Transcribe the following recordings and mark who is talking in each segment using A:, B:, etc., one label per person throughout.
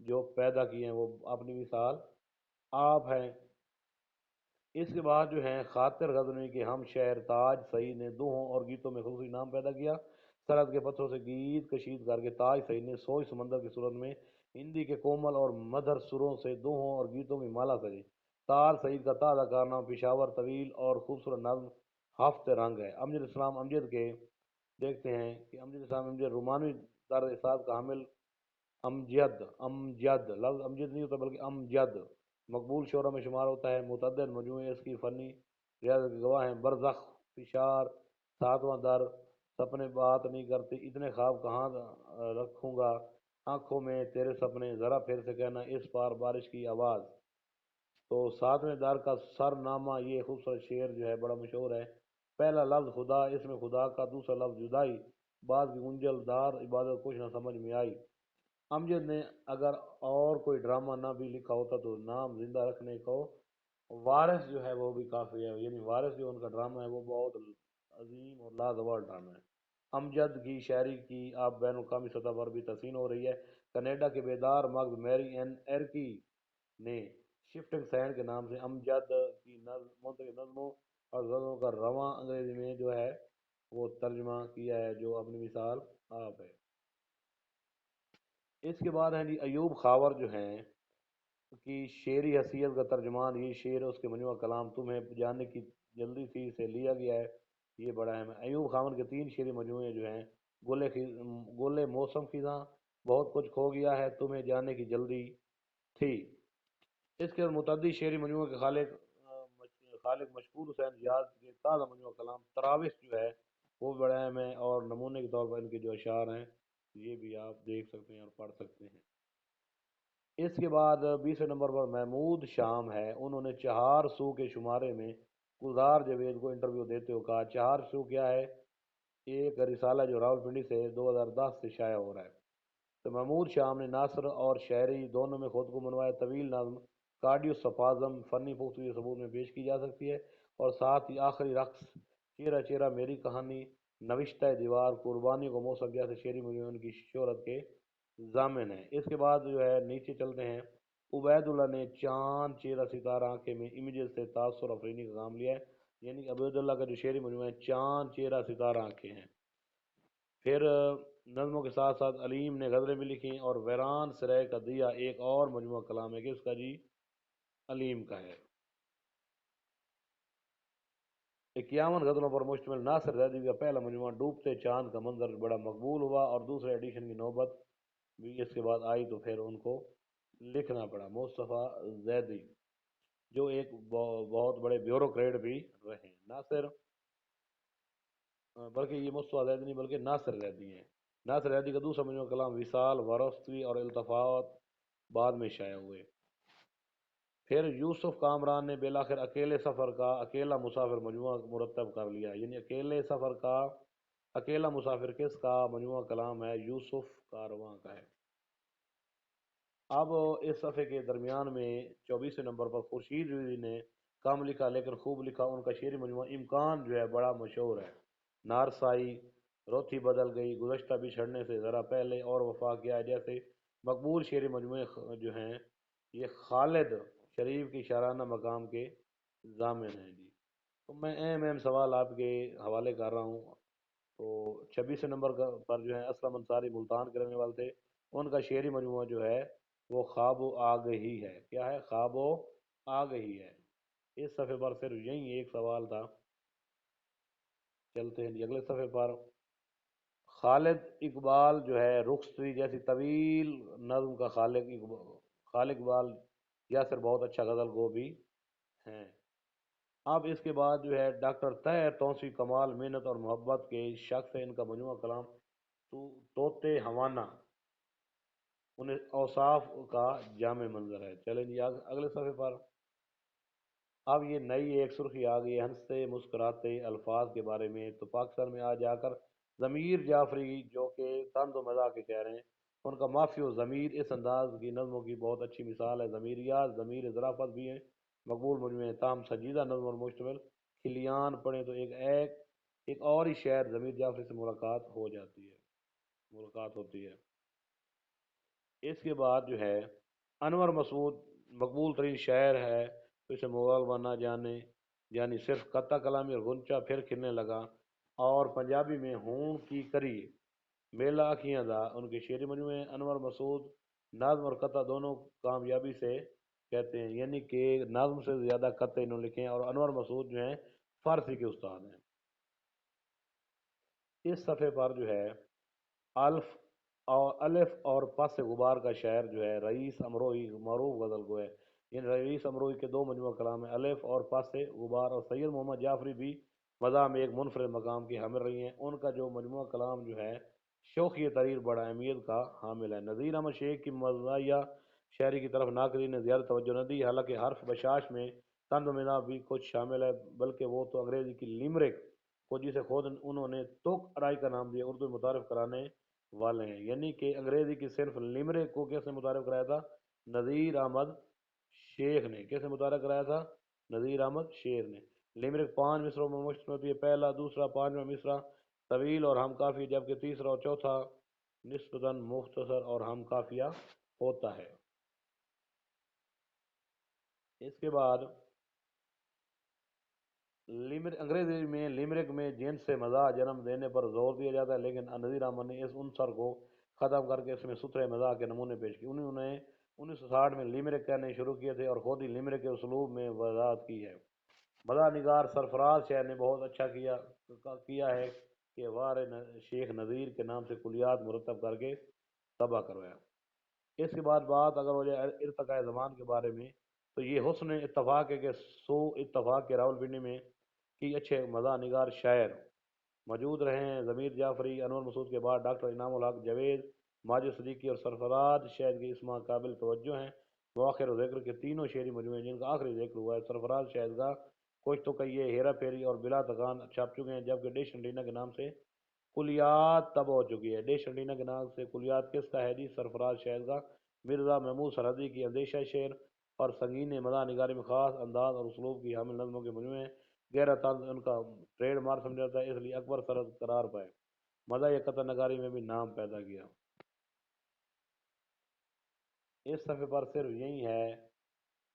A: جو پیدا کیے ہیں وہ اپنی مثال آپ ہیں۔ اس کے بعد جو ہیں خاطر غزنوی کے ہم شہر تاج سعید نے دوہوں اور گیتوں میں خصوصی نام پیدا کیا۔ سرحد کے پتھروں سے گیت کشید کر کے تاج سعید نے سوئی سمندر کی صورت میں ہندی کے کومل اور مدھر سروں سے دوہوں اور گیتوں کی مالا سجی۔ تاج سعید کا تازہ کارنامہ پشاور طویل اور خوبصورت نظم ہفت رنگ ہے۔ امجد اسلام امجد کے دیکھتے ہیں کہ امجد اسلام امجد رومانوی طرز اساس کا حامل امجد امجد لفظ امجد نہیں ہوتا بلکہ امجد مقبول شعرا میں شمار ہوتا ہے۔ متعدد مجموعے اس کی فنی ریاضت کے گواہ ہیں۔ برزخ، فشار، ساتواں در، سپنے بات نہیں کرتے، اتنے خواب کہاں رکھوں گا آنکھوں میں تیرے سپنے، ذرا پھر سے کہنا اس پار بارش کی آواز۔ تو ساتویں دار کا سرنامہ یہ خوبصورت شعر جو ہے بڑا مشہور ہے۔ پہلا لفظ خدا، اس میں خدا کا، دوسرا لفظ جدائی، بعد کی گنجل دار عبادت کچھ نہ سمجھ میں آئی۔ امجد نے اگر اور کوئی ڈرامہ نہ بھی لکھا ہوتا تو نام زندہ رکھنے کو وارث جو ہے وہ بھی کافی ہے، یعنی وارث جو ان کا ڈرامہ ہے وہ بہت عظیم اور لازوال ڈرامہ ہے۔ امجد کی شاعری کی اب بین الاقوامی سطح پر بھی تحسین ہو رہی ہے۔ کینیڈا کے بیدار مغز میری این ایرکی نے شفٹنگ سینڈ کے نام سے امجد کی منتخب نظموں اور غزلوں کا رواں انگریزی میں جو ہے وہ ترجمہ کیا ہے، جو اپنی مثال آپ ہے۔ اس کے بعد ہیں جی ایوب خاور جو ہیں کی شعری حیثیت کا ترجمان، یہ شعر اس کے مجموعہ کلام تمہیں جاننے کی جلدی تھی سے لیا گیا ہے، یہ بڑا اہم ہے۔ ایوب خاور کے تین شعری مجموعے جو ہیں گلے موسم خزاں، بہت کچھ کھو گیا ہے، تمہیں جاننے کی جلدی تھی۔ اس کے متعدد شعری مجموعے کے خالق مشکور حسین یاد کے تازہ مجموعہ کلام تراوش جو ہے وہ بھی بڑا اہم ہے، اور نمونے کے طور پر ان کے جو اشعار ہیں یہ بھی آپ دیکھ سکتے ہیں اور پڑھ سکتے ہیں۔ اس کے بعد 20 نمبر پر محمود شام ہے، انہوں نے چہار سو کے شمارے میں گلزار جاوید کو انٹرویو دیتے ہوئے کہا چہار سو کیا ہے، ایک رسالہ جو راولپنڈی سے 2010 سے شائع ہو رہا ہے۔ تو محمود شام نے نثر اور شاعری دونوں میں خود کو منوایا۔ طویل نظم کارڈیو سفازم فنی پختگی کے ثبوت میں پیش کی جا سکتی ہے، اور ساتھ ہی آخری رقص چیرہ چیرہ میری کہانی، نوشتہ دیوار، قربانی کو موصف جیسے شعری مجموعے ان کی شہرت کے ضامن ہیں۔ اس کے بعد جو ہے نیچے چلتے ہیں۔ عبید اللہ نے چاند چیرہ ستارہ آنکھیں میں امیجز سے تاثر افرینی کا کام لیا ہے، یعنی کہ عبید اللہ کا جو شعری مجموعہ ہے چاند چیرہ ستارہ آنکھیں ہیں۔ پھر نظموں کے ساتھ ساتھ علیم نے غزلیں بھی لکھی، اور ویران سرائے کا دیا ایک اور مجموعہ کلام ہے کہ اس کا جی علیم کا ہے۔ 51 غزلوں پر مشتمل ناصر زیدی کا پہلا مجموعہ ڈوبتے چاند کا منظر بڑا مقبول ہوا، اور دوسرے ایڈیشن کی نوبت بھی اس کے بعد آئی تو پھر ان کو لکھنا پڑا۔ مصطفیٰ زیدی جو ایک بہت بڑے بیوروکریٹ بھی رہے، ناصر بلکہ یہ مصطفیٰ زیدی نہیں بلکہ ناصر زیدی ہیں۔ ناصر زیدی کا دوسرا مجموعہ کلام وصال، ورستوی اور التفات بعد میں شائع ہوئے۔ پھر یوسف کامران نے بالآخر اکیلے سفر کا اکیلا مسافر مجموعہ مرتب کر لیا، یعنی اکیلے سفر کا اکیلا مسافر کس کا مجموعہ کلام ہے، یوسف کارواں کا ہے۔ اب اس صفحے کے درمیان میں 24 نمبر پر خورشید رضوی نے کم لکھا لیکن خوب لکھا، ان کا شعری مجموعہ امکان جو ہے بڑا مشہور ہے۔ نارسائی، روتھی بدل گئی، گزشتہ بھی چھڑنے سے ذرا پہلے، اور وفا کیا ہے جیسے مقبول شعری مجموعے جو ہیں یہ خالد شریف کی شاعرانہ مقام کے ضامن ہیں جی۔ تو میں اہم اہم سوال آپ کے حوالے کر رہا ہوں۔ تو 26 نمبر پر جو ہے اسلم انصاری ملتان کے رہنے والے تھے، ان کا شعری مجموعہ جو ہے وہ خواب و آگہی ہے۔ کیا ہے؟ خواب و آگہی ہے۔ اس صفحے پر صرف یہی ایک سوال تھا، چلتے ہیں جی اگلے صفحے پر۔ خالد اقبال جو ہے رخصتی جیسی طویل نظم کا خالق اقبال یاسر بہت اچھا غزل گو بھی ہیں۔ اب اس کے بعد جو ہے ڈاکٹر طاہر توسیع کمال محنت اور محبت کے شخص ہے، ان کا مجموعہ کلام توتے ہوانہ انہیں اوصاف کا جامع منظر ہے۔ چلیں جی اگلے صفحے پر۔ اب یہ نئی ایک سرخی آ گئی ہے ہنستے مسکراتے الفاظ کے بارے میں، تو پاکستان میں آ جا کر ضمیر جعفری جو کہ طنز و مزاح کے شاعر ہیں، ان کا معافی و ضمیر اس انداز کی نظموں کی بہت اچھی مثال ہے۔ ضمیریات ضمیر ظرافت بھی ہیں، مقبول مجموعے ہیں، تاہم سنجیدہ نظم اور مشتمل کھلیان پڑھیں تو ایک اور ہی شاعر ضمیر جعفری سے ملاقات ہوتی ہے۔ اس کے بعد جو ہے انور مسعود مقبول ترین شاعر ہے، تو اسے مغل بننا جانے، یعنی صرف قطع کلامی اور غنچہ پھر کھلنے لگا، اور پنجابی میں ہون کی کری میلہ آکھیاں دا ان کے شعری مجموعے ہیں۔ انور مسعود نظم اور قطع دونوں کامیابی سے کہتے ہیں، یعنی کہ نظم سے زیادہ قطع انہوں نے لکھے ہیں، اور انور مسعود جو ہیں فارسی کے استاد ہیں۔ اس صفحے پر جو ہے الف اور الف اور پس غبار کا شاعر جو ہے رئیس امروئی معروف غزل کو ہے، یعنی رئیس امروئی کے دو مجموعہ کلام ہیں، الف اور پس غبار، اور سید محمد جعفری بھی مزاح میں ایک منفرد مقام کی حامل رہی ہیں۔ ان کا جو مجموعہ کلام جو ہے شوخی تریر بڑا اہمیت کا حامل ہے۔ نذیر احمد شیخ کی مزاحیہ شاعری کی طرف ناقدین نے زیادہ توجہ نہ دی، حالانکہ حرف بشاش میں طنز و مزاح بھی کچھ شامل ہے، بلکہ وہ تو انگریزی کی لیمرک کو، جسے خود انہوں نے توک ارائی کا نام دیا، اردو میں متعارف کرانے والے ہیں، یعنی کہ انگریزی کی صرف لیمرک کو کیسے متعارف کرایا تھا؟ نذیر احمد شیخ نے کیسے متعارف کرایا تھا؟ نذیر احمد شیخ نے۔ لیمرک 5 مصروں میں مشتمل ہوتی ہے، پہلا، دوسرا، پانچواں مصرع طویل اور ہم کافی، جبکہ تیسرا اور چوتھا نسبتاً مختصر اور ہم کافیہ ہوتا ہے۔ اس کے بعد انگریزی میں لیمرک میں جنس سے مزاح جنم دینے پر زور دیا جاتا ہے، لیکن نذیر احمد نے اس عنصر کو ختم کر کے اس میں ستھرے مزاح کے نمونے پیش کیے۔ انہوں نے 1960 میں لیمرک کہنے شروع کیے تھے اور خود ہی لیمرک کے اسلوب میں وضاحت کی ہے۔ مزاح نگار سرفراز شاہ نے بہت اچھا کیا ہے کہ وار شیخ نذیر کے نام سے کلیات مرتب کر کے تباہ کروایا۔ اس کے بعد بات اگر ہو جائے ارتقاء زمان کے بارے میں، تو یہ حسن اتفاق ہے کہ سو اتفاق کے راولپنڈی میں کی اچھے مزاح نگار شاعر موجود رہے ہیں۔ ضمیر جعفری انور مسعود کے بعد ڈاکٹر انعام الحق جاوید، ماجد صدیقی اور سرفراز شاید کے اسماء قابل توجہ ہیں۔ مؤخر ذکر کے تینوں شعری مجموعے جن کا آخری ذکر ہوا ہے، سرفراز شاید کا کچھ تو کہیے، ہیرا پھیری اور بلا تکان چھپ چکے ہیں، جبکہ ڈیش انٹینا کے نام سے کلیات تب ہو چکی ہے۔ ڈیش انٹینا کے نام سے کلیات کس کا ہے جی؟ سرفراز شاید کا۔ مرزا محمود سرحدی کی اندیشہ شعر اور سنگین مزاح نگاری میں خاص انداز اور اسلوب کی حامل نظموں کے مجموعے ہیں۔ گہرا طنز ان کا ٹریڈ مارک سمجھا جاتا ہے، اس لیے اکبر سرد قرار پائے، مزاح قطع نگاری میں بھی نام پیدا کیا۔ اس صفحے پر صرف یہی ہے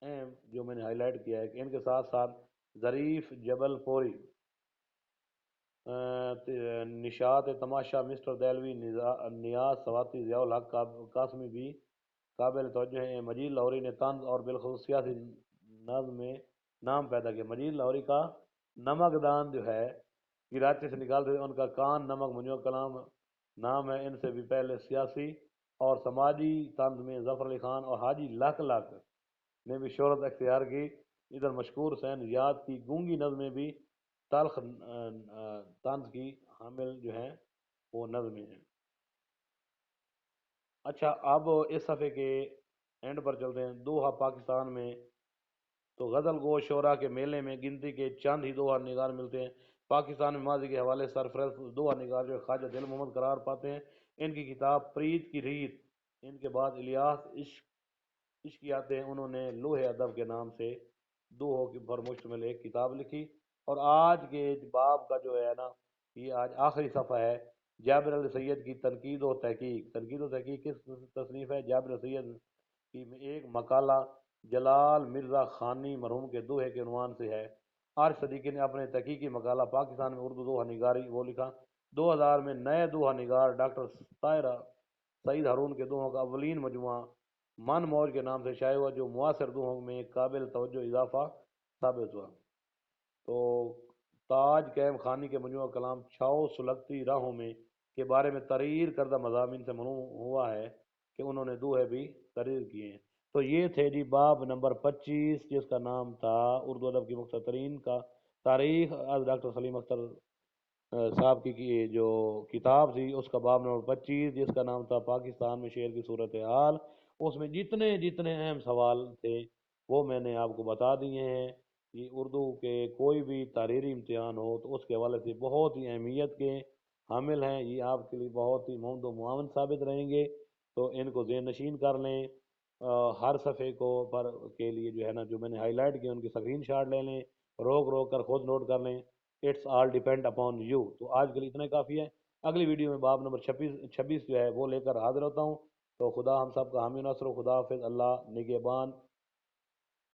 A: اہم جو میں نے ہائی لائٹ کیا ہے کہ ان کے ساتھ ساتھ ظریف جبل پوری، نشاط تماشا، مسٹر دہلوی، نیاز سواتی، ضیاء الحق قاسمی بھی قابل توجہ ہیں۔ مجید لاہوری نے طنز اور بالخصوص سیاسی نظم میں نام پیدا کیا۔ مجید لاہوری کا نمک دان جو ہے کراچی سے نکالتے تھے، ان کا کان نمک مجموعہ کلام نام ہے۔ ان سے بھی پہلے سیاسی اور سماجی طنز میں ظفر علی خان اور حاجی لک لک نے بھی شہرت اختیار کی۔ ادھر مشکور حسین یاد کی گونگی نظمیں بھی تلخ طنز کی حامل جو ہیں وہ نظمیں ہیں۔ اچھا، اب اس صفحے کے اینڈ پر چلتے ہیں۔ دوحہ پاکستان میں تو غزل گو شعراء کے میلے میں گنتی کے چند ہی دوحہ نگار ملتے ہیں۔ پاکستان میں ماضی کے حوالے سے سرفہرست دوحہ نگار جو خواجہ دل محمد قرار پاتے ہیں۔ ان کی کتاب پریت کی ریت، ان کے بعد الیاس عشقیات ہیں، انہوں نے لوح ادب کے نام سے دوحوں کی پر مشتمل ایک کتاب لکھی۔ اور آج کے باب کا جو ہے نا، یہ آج آخری صفحہ ہے، جابر علی سید کی تنقید و تحقیق۔ تنقید و تحقیق کس تصنیف ہے؟ جابر علی سید کی ایک مقالہ جلال مرزا خانی مرحوم کے دوہے کے عنوان سے ہے۔ عارف صدیقی نے اپنے تحقیقی مقالہ پاکستان میں اردو دوحہ نگاری وہ لکھا۔ 2000 میں نئے دوحہ نگار ڈاکٹر طاہرہ سعید ہارون کے دوحوں کا اولین مجموعہ من موج کے نام سے شائع ہوا، جو معاصر دوحوں میں قابل توجہ اضافہ ثابت ہوا۔ تو تاج قائم خانی کے مجموعہ کلام چھاؤ سلگتی راہوں میں کے بارے میں تحریر کردہ مضامین سے معلوم ہوا ہے کہ انہوں نے دوہے بھی تحریر کیے ہیں۔ تو یہ تھے جی باب نمبر 25، جس کا نام تھا اردو ادب کی مختصر ترین کا تاریخ، از ڈاکٹر سلیم اختر صاحب کی جو کتاب تھی اس کا باب نمبر 25، جس کا نام تھا پاکستان میں شعر کی صورتحال۔ اس میں جتنے جتنے اہم سوال تھے وہ میں نے آپ کو بتا دیے ہیں۔ یہ اردو کے کوئی بھی تحریری امتحان ہو تو اس کے حوالے سے بہت ہی اہمیت کے حامل ہیں، یہ آپ کے لیے بہت ہی معاون و معاون ثابت رہیں گے، تو ان کو ذہن نشین کر لیں۔ ہر صفحے کو پر کے لیے جو ہے نا، جو میں نے ہائی لائٹ کیا ان کی اسکرین شاٹ لے لیں، روک روک کر خود نوٹ کر لیں۔ It's all depend upon you. تو آج کے لیے اتنا ہی کافی ہے۔ اگلی ویڈیو میں باب نمبر 26 جو ہے وہ لے کر حاضر ہوتا ہوں۔ تو خدا ہم سب کا حامی و نصر ہو، خدا حافظ، اللہ نگہبان۔